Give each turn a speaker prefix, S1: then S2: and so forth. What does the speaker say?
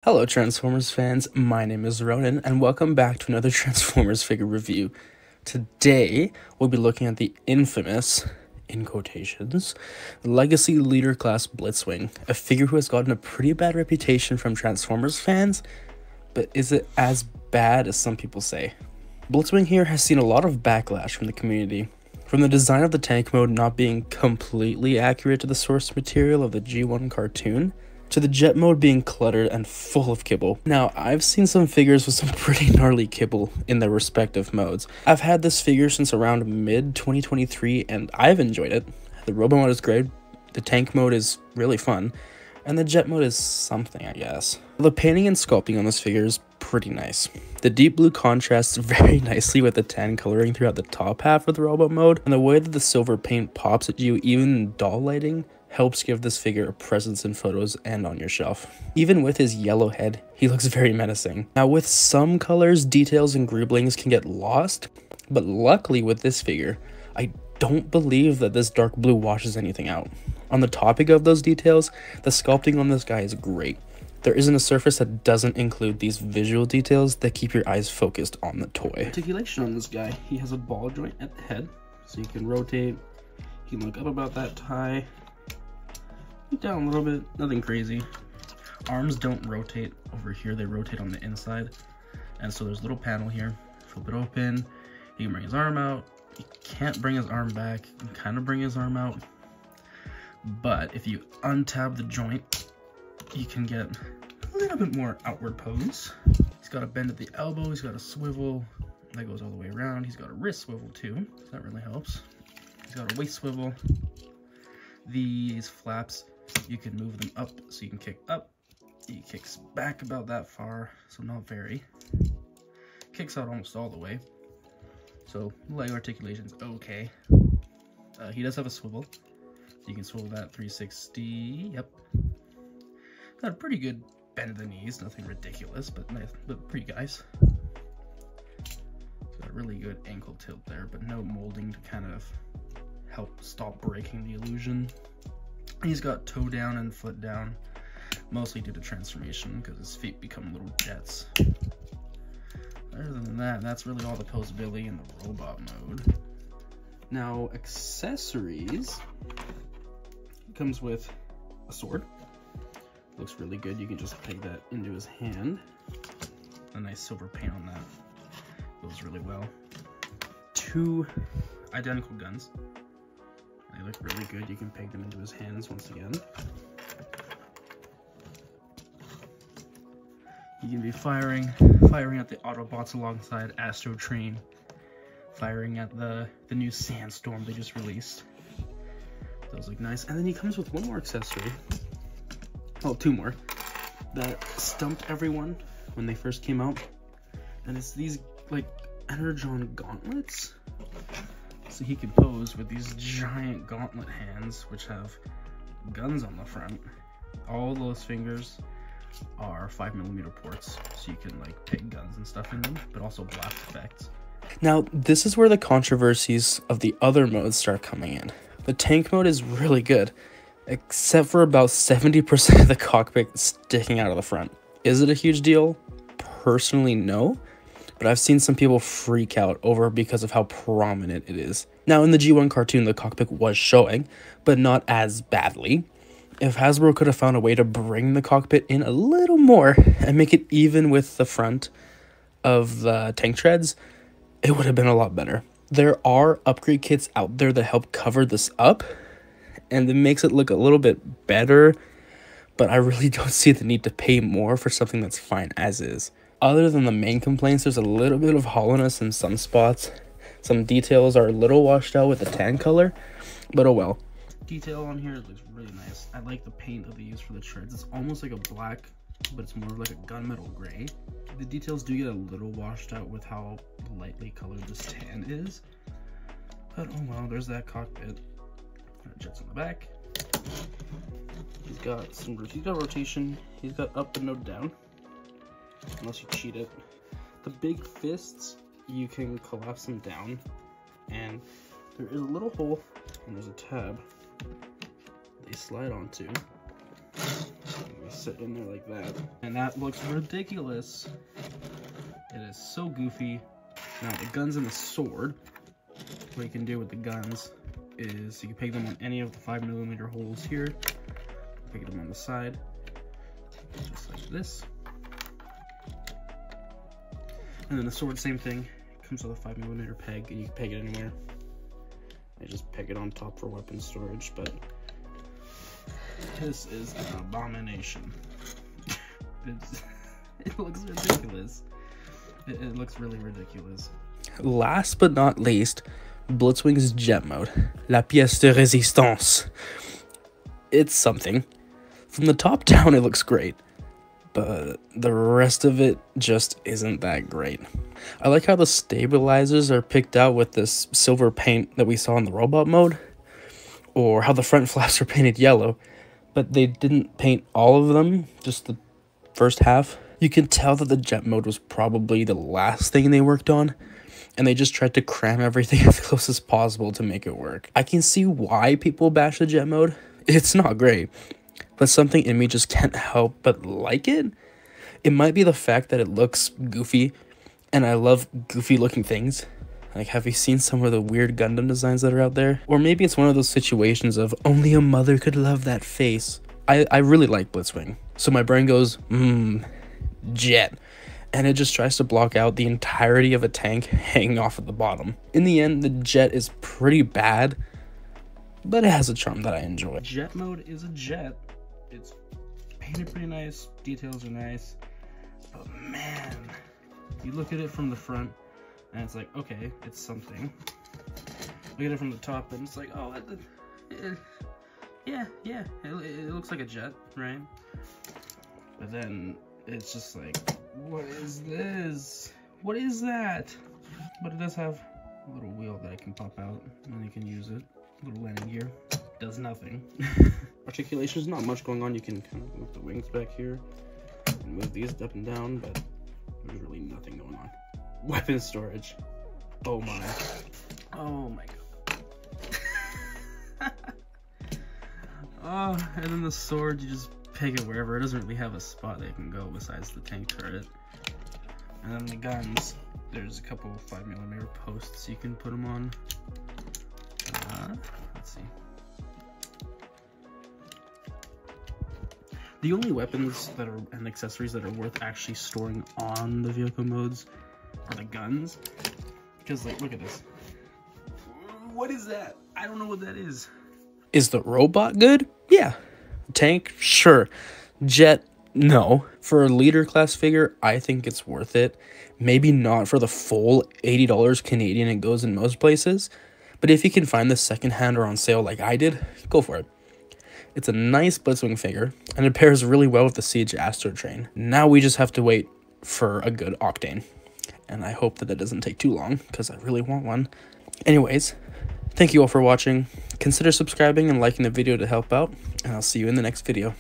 S1: Hello Transformers fans, my name is Ronan and welcome back to another Transformers figure review. Today, we'll be looking at the infamous, in quotations, Legacy Leader Class Blitzwing, a figure who has gotten a pretty bad reputation from Transformers fans, but is it as bad as some people say? Blitzwing here has seen a lot of backlash from the community, from the design of the tank mode not being completely accurate to the source material of the G1 cartoon, to the jet mode being cluttered and full of kibble. Now, I've seen some figures with some pretty gnarly kibble in their respective modes. I've had this figure since around mid-2023 and I've enjoyed it. The robo mode is great, the tank mode is really fun, and the jet mode is something, I guess. The painting and sculpting on this figure is pretty nice. The deep blue contrasts very nicely with the tan coloring throughout the top half of the robo mode, and the way that the silver paint pops at you even in doll lighting helps give this figure a presence in photos and on your shelf. Even with his yellow head, he looks very menacing. Now with some colors, details and groublings can get lost, but luckily with this figure, I don't believe that this dark blue washes anything out. On the topic of those details, the sculpting on this guy is great. There isn't a surface that doesn't include these visual details that keep your eyes focused on the toy. Articulation on this guy, he has a ball joint at the head, so you can rotate, you can look up about that tie, down a little bit, nothing crazy. Arms don't rotate over here, they rotate on the inside. And so there's a little panel here, flip it open, he can bring his arm out, he can't bring his arm back, he can kind of bring his arm out. But if you untab the joint, you can get a little bit more outward pose. He's got a bend at the elbow, he's got a swivel, that goes all the way around. He's got a wrist swivel too, so that really helps. He's got a waist swivel. These flaps, you can move them up so you can kick up. He kicks back about that far, so not very. Kicks out almost all the way. So leg articulation's okay. He does have a swivel, so you can swivel that 360. Yep. Got a pretty good bend of the knees, nothing ridiculous, but nice, but pretty nice. Got a really good ankle tilt there, but no molding to kind of help stop breaking the illusion. He's got toe down and foot down, mostly due to transformation because his feet become little jets. Other than that, that's really all the posability in the robot mode. Now, accessories. It comes with a sword. Looks really good. You can just peg that into his hand. A nice silver paint on that. Goes really well. 2 identical guns. They look really good. You can peg them into his hands once again. You can be firing at the Autobots alongside Astro Train, firing at the new Sandstorm they just released. Those look nice. And then he comes with one more accessory. Oh, 2 more. That stumped everyone when they first came out. And it's these, like, Energon gauntlets. So he can pose with these giant gauntlet hands, which have guns on the front. All those fingers are 5mm ports, so you can like peg guns and stuff in them, but also blast effects. Now, this is where the controversies of the other modes start coming in. The tank mode is really good, except for about 70% of the cockpit sticking out of the front. Is it a huge deal? Personally, no. But I've seen some people freak out over it because of how prominent it is. Now, in the G1 cartoon, the cockpit was showing, but not as badly. If Hasbro could have found a way to bring the cockpit in a little more and make it even with the front of the tank treads, it would have been a lot better. There are upgrade kits out there that help cover this up, and it makes it look a little bit better, but I really don't see the need to pay more for something that's fine as is. Other than the main complaints, there's a little bit of hollowness in some spots. Some details are a little washed out with the tan color, but oh well. Detail on here looks really nice. I like the paint that they use for the treads. It's almost like a black, but it's more like a gunmetal gray. The details do get a little washed out with how lightly colored this tan is. But oh well, there's that cockpit. Jets on the back. He's got rotation. He's got up and no down. Unless you cheat it. The big fists, you can collapse them down, and there is a little hole and there's a tab they slide onto. sit in there like that. And that looks ridiculous. It is so goofy. Now the guns and the sword, what you can do with the guns is you can peg them on any of the 5mm holes here. Peg them on the side, just like this. And then the sword, same thing. Comes with a 5mm peg, and you can peg it anywhere. I just peg it on top for weapon storage, but this is an abomination. It looks ridiculous. It looks really ridiculous. Last but not least, Blitzwing's jet mode. La pièce de résistance. It's something. From the top down, it looks great, but the rest of it just isn't that great. I like how the stabilizers are picked out with this silver paint that we saw in the robot mode, or how the front flaps are painted yellow, but they didn't paint all of them, just the first half. You can tell that the jet mode was probably the last thing they worked on, and they just tried to cram everything as close as possible to make it work. I can see why people bash the jet mode. It's not great, but something in me just can't help but like it. It might be the fact that it looks goofy, and I love goofy looking things. Like, have you seen some of the weird Gundam designs that are out there? Or maybe it's one of those situations of only a mother could love that face. I really like Blitzwing, so my brain goes, jet. And it just tries to block out the entirety of a tank hanging off at the bottom. In the end, the jet is pretty bad, but it has a charm that I enjoy. Jet mode is a jet. It's painted pretty nice, details are nice, but man, you look at it from the front and it's like, okay, it's something. Look at it from the top and it's like, oh, yeah, it looks like a jet, right? But then it's just like, what is this? What is that? But it does have a little wheel that I can pop out and you can use it. A little landing gear. Does nothing. Articulation is not much going on. You can kind of move the wings back here and move these up and down, but there's really nothing going on. Weapon storage. Oh my. Oh my god. Oh, and then the sword, you just peg it wherever. It doesn't really have a spot that it can go besides the tank turret. And then the guns, there's a couple 5mm posts you can put them on. Let's see. The only weapons that are and accessories that are worth actually storing on the vehicle modes are the guns. Because, like, look at this. What is that? I don't know what that is. Is the robot good? Yeah. Tank? Sure. Jet? No. For a leader class figure, I think it's worth it. Maybe not for the full $80 Canadian it goes in most places. But if you can find this secondhand or on sale like I did, go for it. It's a nice Blitzwing figure, and it pairs really well with the Siege Astro Train. Now we just have to wait for a good Octane. And I hope that that doesn't take too long, because I really want one. Anyways, thank you all for watching. Consider subscribing and liking the video to help out, and I'll see you in the next video.